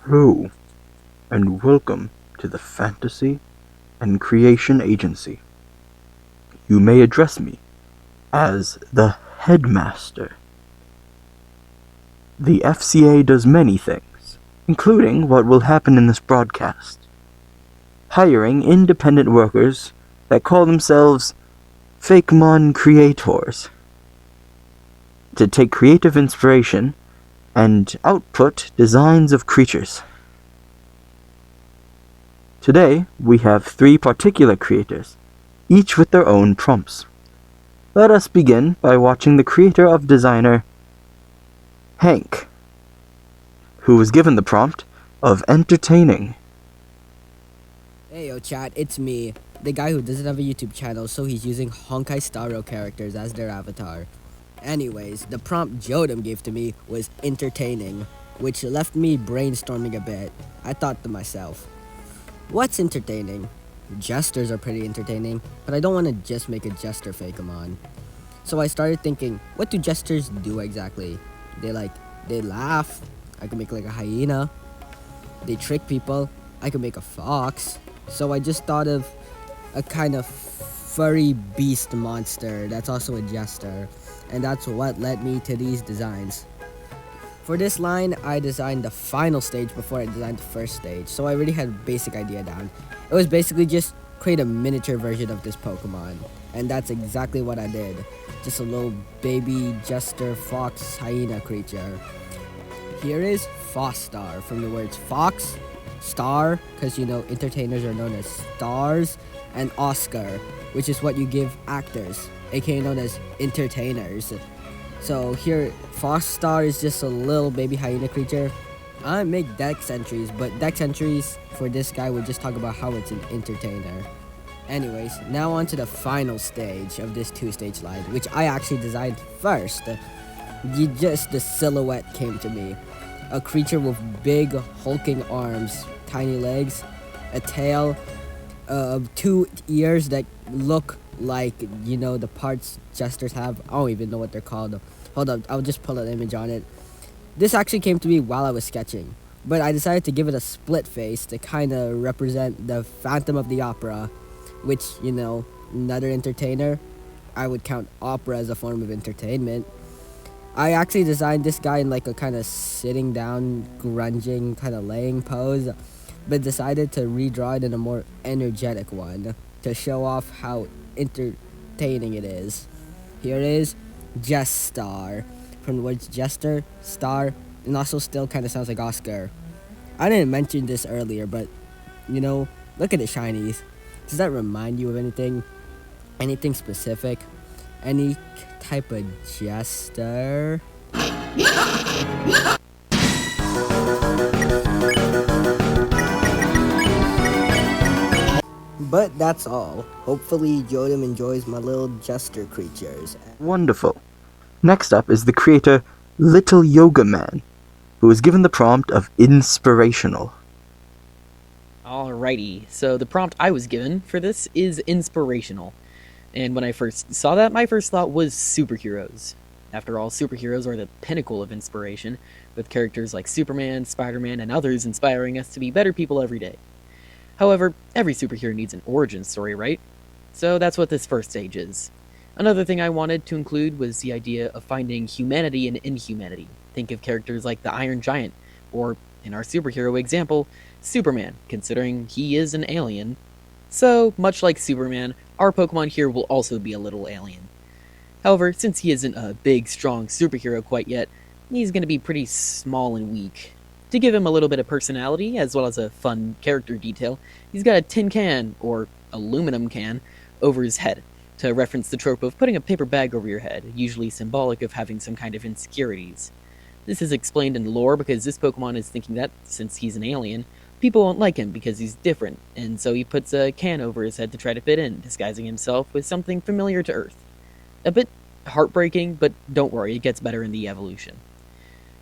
Hello, and welcome to the Fantasy and Creation Agency. You may address me as the Headmaster. The FCA does many things, including what will happen in this broadcast. Hiring independent workers that call themselves Fakemon creators to take creative inspiration and output designs of creatures. Today, we have 3 particular creators, each with their own prompts. Let us begin by watching the creator of designer Hank, who was given the prompt of entertaining. Hey yo chat, it's me, the guy who doesn't have a YouTube channel, so he's using Honkai Staro characters as their avatar. Anyways, the prompt Jodam gave to me was entertaining, which left me brainstorming a bit. I thought to myself, what's entertaining? Jesters are pretty entertaining, but I don't want to just make a jester Fakemon. So I started thinking, what do jesters do exactly? They laugh. I could make like a hyena. They trick people. I could make a fox. So I just thought of a kind of furry beast monster that's also a jester. And that's what led me to these designs. For this line, I designed the final stage before I designed the first stage, so I already had a basic idea down. It was basically just create a miniature version of this Pokemon, and that's exactly what I did. Just a little baby jester fox hyena creature. Here is Fostar, from the words fox, star, because entertainers are known as stars, and Oscar, which is what you give actors, aka known as entertainers. So here, Fostar is just a little baby hyena creature. I make dex entries, but dex entries for this guy would just talk about how it's an entertainer. Anyways, now on to the final stage of this 2-stage line, which I actually designed first. The silhouette came to me. A creature with big hulking arms, tiny legs, a tail, 2 ears that look like, the parts jesters have. I don't even know what they're called. Hold up, I'll just pull an image on it. This actually came to me while I was sketching, but I decided to give it a split face to kind of represent the Phantom of the Opera, which, another entertainer. I would count opera as a form of entertainment. I actually designed this guy in like a kind of sitting down, grunging, kind of laying pose, but decided to redraw it in a more energetic one to show off how entertaining it is. Here it is, Jestar, from the words jester, star, and also still kind of sounds like Oscar. I didn't mention this earlier, but look at the shinies. Does that remind you of anything? Anything specific? Any type of jester? But that's all. Hopefully Jodam enjoys my little jester creatures. Wonderful. Next up is the creator Little Yoga Man, who was given the prompt of inspirational. Alrighty, so the prompt I was given for this is inspirational. And when I first saw that, my first thought was superheroes. After all, superheroes are the pinnacle of inspiration, with characters like Superman, Spider-Man, and others inspiring us to be better people every day. However, every superhero needs an origin story, right? So that's what this first stage is. Another thing I wanted to include was the idea of finding humanity in inhumanity. Think of characters like the Iron Giant, or, in our superhero example, Superman, considering he is an alien. So, much like Superman, our Pokemon here will also be a little alien. However, since he isn't a big, strong superhero quite yet, he's going to be pretty small and weak. To give him a little bit of personality, as well as a fun character detail, he's got a tin can, or aluminum can, over his head, to reference the trope of putting a paper bag over your head, usually symbolic of having some kind of insecurities. This is explained in lore because this Pokemon is thinking that, since he's an alien, people won't like him because he's different, and so he puts a can over his head to try to fit in, disguising himself with something familiar to Earth. A bit heartbreaking, but don't worry, it gets better in the evolution.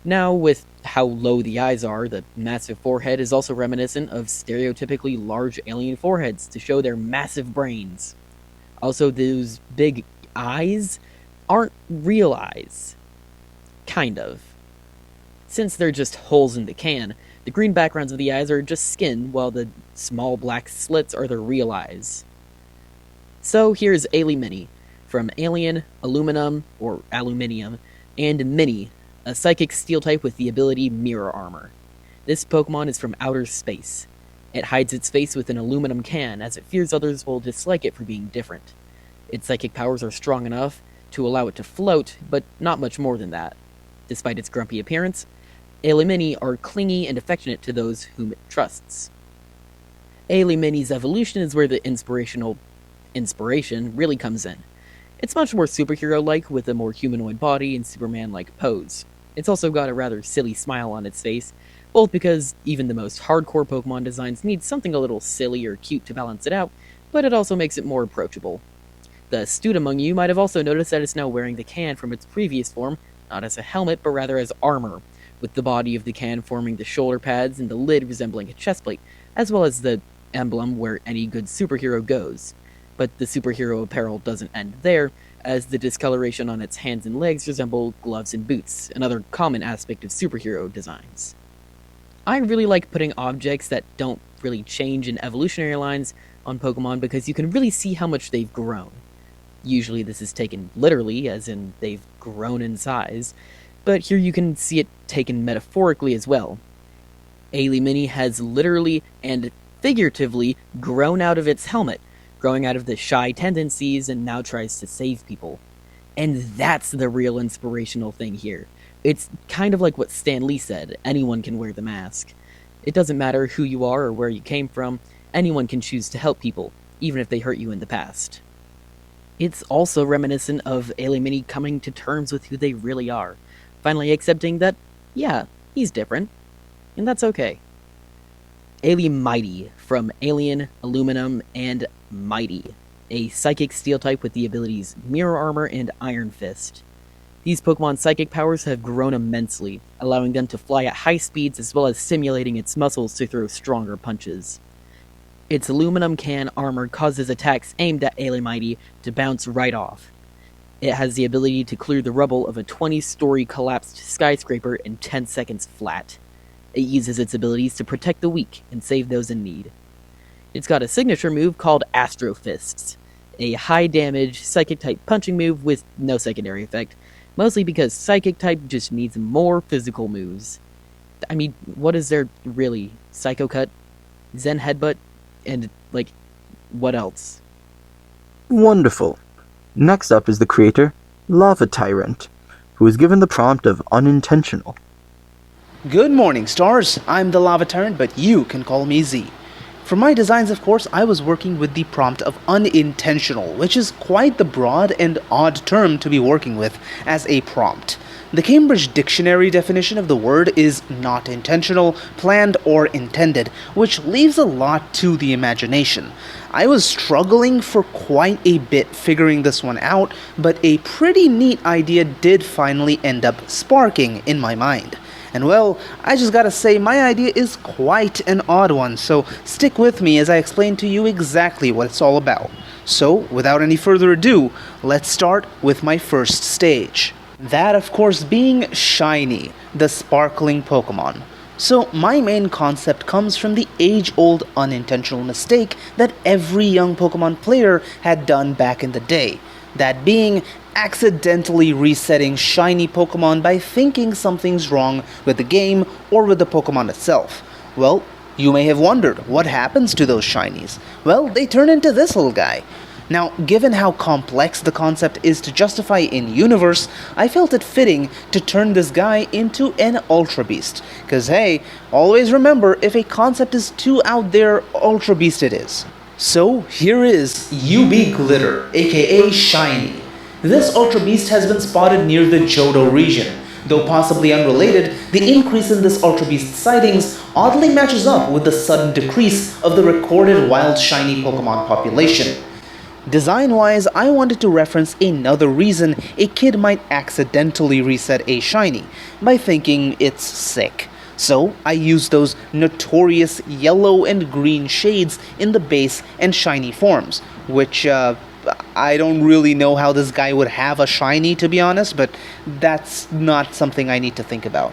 Now, with how low the eyes are, the massive forehead is also reminiscent of stereotypically large alien foreheads to show their massive brains. Also, those big eyes aren't real eyes. Kind of. Since they're just holes in the can, The green backgrounds of the eyes are just skin, while the small black slits are the real eyes. So here's Mini, from Alien, Aluminum, or Aluminium, and Mini, a psychic steel type with the ability Mirror Armor. This Pokemon is from outer space. It hides its face with an aluminum can, as it fears others will dislike it for being different. Its psychic powers are strong enough to allow it to float, but not much more than that. Despite its grumpy appearance, Mini are clingy and affectionate to those whom it trusts. Mini's evolution is where the inspiration really comes in. It's much more superhero-like, with a more humanoid body and Superman-like pose. It's also got a rather silly smile on its face, both because even the most hardcore Pokemon designs need something a little silly or cute to balance it out, but it also makes it more approachable. The astute among you might have also noticed that it's now wearing the can from its previous form, not as a helmet, but rather as armor, with the body of the can forming the shoulder pads and the lid resembling a chestplate, as well as the emblem where any good superhero goes. But the superhero apparel doesn't end there, as the discoloration on its hands and legs resemble gloves and boots, another common aspect of superhero designs. I really like putting objects that don't really change in evolutionary lines on Pokemon because you can really see how much they've grown. Usually this is taken literally, as in they've grown in size, but here you can see it taken metaphorically as well. Mini has literally and figuratively grown out of its helmet, growing out of the shy tendencies, and now tries to save people. And that's the real inspirational thing here. It's kind of like what Stan Lee said, anyone can wear the mask. It doesn't matter who you are or where you came from, anyone can choose to help people, even if they hurt you in the past. It's also reminiscent of Mini coming to terms with who they really are, finally accepting that, yeah, he's different, and that's okay. Mighty, from Alien, Aluminum, and Mighty, a psychic steel type with the abilities Mirror Armor and Iron Fist. These Pokemon's psychic powers have grown immensely, allowing them to fly at high speeds as well as simulating its muscles to throw stronger punches. Its aluminum can armor causes attacks aimed at Mighty to bounce right off. It has the ability to clear the rubble of a 20-story collapsed skyscraper in 10 seconds flat. It uses its abilities to protect the weak and save those in need. It's got a signature move called Astro Fists, a high-damage psychic-type punching move with no secondary effect, mostly because psychic-type just needs more physical moves. I mean, what is there really? Psycho Cut? Zen Headbutt? And, what else? Wonderful. Next up is the creator, Lava Tyrant, who was given the prompt of unintentional. Good morning, stars. I'm the Lava Tyrant, but you can call me Z. For my designs, of course, I was working with the prompt of unintentional, which is quite the broad and odd term to be working with as a prompt. The Cambridge Dictionary definition of the word is not intentional, planned, or intended, which leaves a lot to the imagination. I was struggling for quite a bit figuring this one out, but a pretty neat idea did finally end up sparking in my mind. And well, I just gotta say, my idea is quite an odd one, so stick with me as I explain to you exactly what it's all about. So, without any further ado, let's start with my first stage. That, of course, being Shiny, the sparkling Pokemon. So, my main concept comes from the age-old unintentional mistake that every young Pokemon player had done back in the day. That being accidentally resetting shiny Pokemon by thinking something's wrong with the game or with the Pokemon itself. Well, you may have wondered, what happens to those shinies? Well, they turn into this little guy. Now, given how complex the concept is to justify in universe, I felt it fitting to turn this guy into an Ultra Beast. Cause hey, always remember, if a concept is too out there, Ultra Beast it is. So here is UB Glitter, aka Shiny. This Ultra Beast has been spotted near the Johto region. Though possibly unrelated, the increase in this Ultra Beast sightings oddly matches up with the sudden decrease of the recorded wild shiny Pokemon population. Design-wise, I wanted to reference another reason a kid might accidentally reset a shiny, by thinking it's sick. So, I used those notorious yellow and green shades in the base and shiny forms, which, I don't really know how this guy would have a shiny, to be honest, but that's not something I need to think about.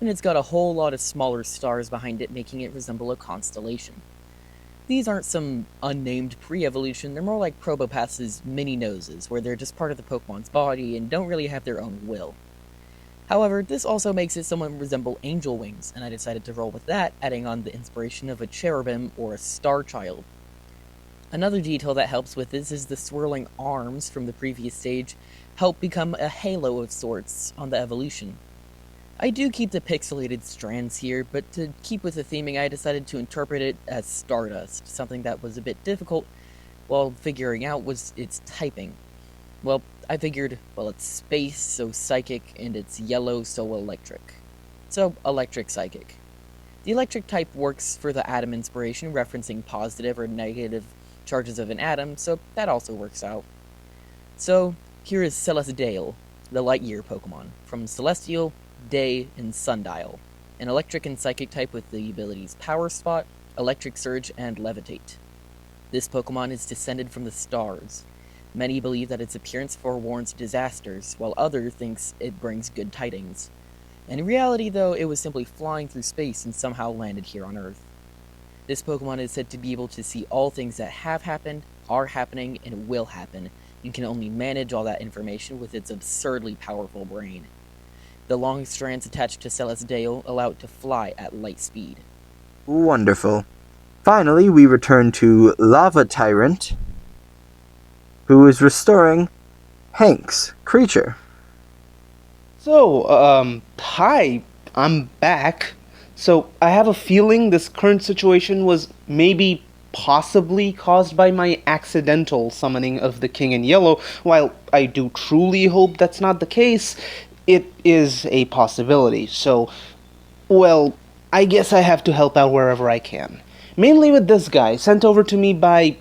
and it's got a whole lot of smaller stars behind it, making it resemble a constellation. These aren't some unnamed pre-evolution, they're more like Probopass's mini noses, where they're just part of the Pokemon's body and don't really have their own will. However, this also makes it somewhat resemble angel wings, and I decided to roll with that, adding on the inspiration of a cherubim or a star child. Another detail that helps with this is the swirling arms from the previous stage help become a halo of sorts on the evolution. I do keep the pixelated strands here, but to keep with the theming I decided to interpret it as Stardust, something that was a bit difficult while figuring out was its typing. Well, I figured, well, it's space, so psychic, and it's yellow, so electric. So, electric psychic. The electric type works for the atom inspiration, referencing positive or negative charges of an atom, so that also works out. So, here is Celestial, the light year Pokemon, from Celestial, Day, and Sundial, an electric and psychic type with the abilities Power Spot, Electric Surge, and Levitate. This Pokemon is descended from the stars. Many believe that its appearance forewarns disasters, while others thinks it brings good tidings. In reality, though, it was simply flying through space and somehow landed here on Earth. This Pokemon is said to be able to see all things that have happened, are happening, and will happen, and can only manage all that information with its absurdly powerful brain. The long strands attached to Celestial allow it to fly at light speed. Wonderful. Finally, we return to Lava Tyrant, who is restoring Hank's creature. So, hi, I'm back. So, I have a feeling this current situation was maybe possibly caused by my accidental summoning of the King in Yellow. While I do truly hope that's not the case, it is a possibility. So, well, I guess I have to help out wherever I can. Mainly with this guy, sent over to me by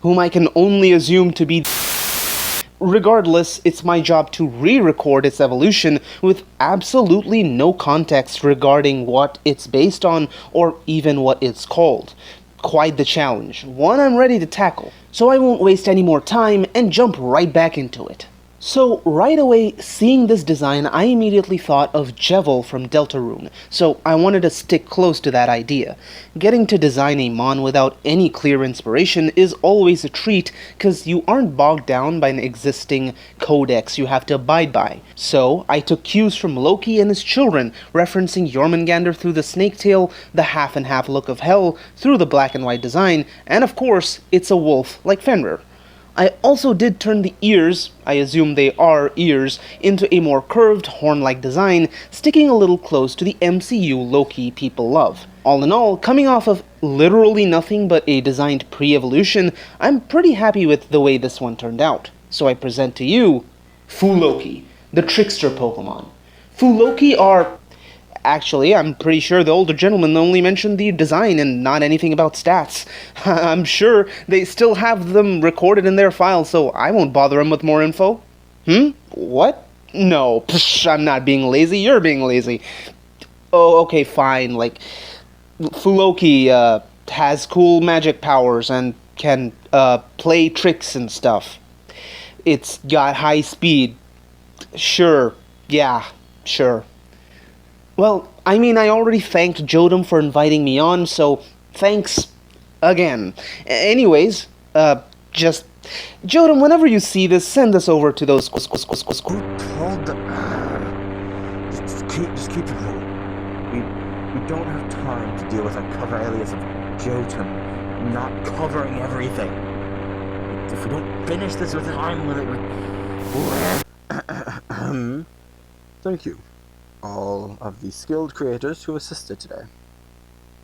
whom I can only assume to be. Regardless, it's my job to re-record its evolution with absolutely no context regarding what it's based on or even what it's called. Quite the challenge, one I'm ready to tackle. So I won't waste any more time and jump right back into it. So, right away, seeing this design, I immediately thought of Jevil from Deltarune, so I wanted to stick close to that idea. Getting to design a Mon without any clear inspiration is always a treat, cause you aren't bogged down by an existing codex you have to abide by. So, I took cues from Loki and his children, referencing Jormungandr through the snake tail, the half-and-half look of Hell through the black and white design, and of course, it's a wolf like Fenrir. I also did turn the ears, I assume they are ears, into a more curved, horn-like design, sticking a little close to the MCU Loki people love. All in all, coming off of literally nothing but a designed pre-evolution, I'm pretty happy with the way this one turned out. So I present to you, Fuloki, the trickster Pokemon. Fuloki are... Actually, I'm pretty sure the older gentleman only mentioned the design and not anything about stats. I'm sure they still have them recorded in their files, so I won't bother him with more info. What? No, psh, I'm not being lazy, you're being lazy. Oh, okay, fine, like, Fuloki, has cool magic powers and can, play tricks and stuff. It's got high speed. Sure, yeah, sure. Well, I mean, I already thanked Jodam for inviting me on, so thanks again. Anyways, just... Jodam, whenever you see this, send this over to those... Hold the... Just keep it cool. We don't have time to deal with a cover alias of Jotun not covering everything. If we don't finish this within time limit... Thank you. All of the skilled creators who assisted today,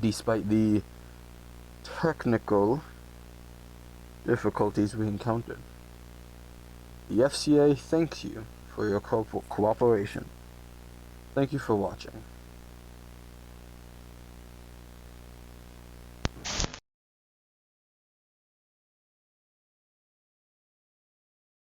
despite the technical difficulties we encountered. The FCA thanks you for your cooperation. Thank you for watching.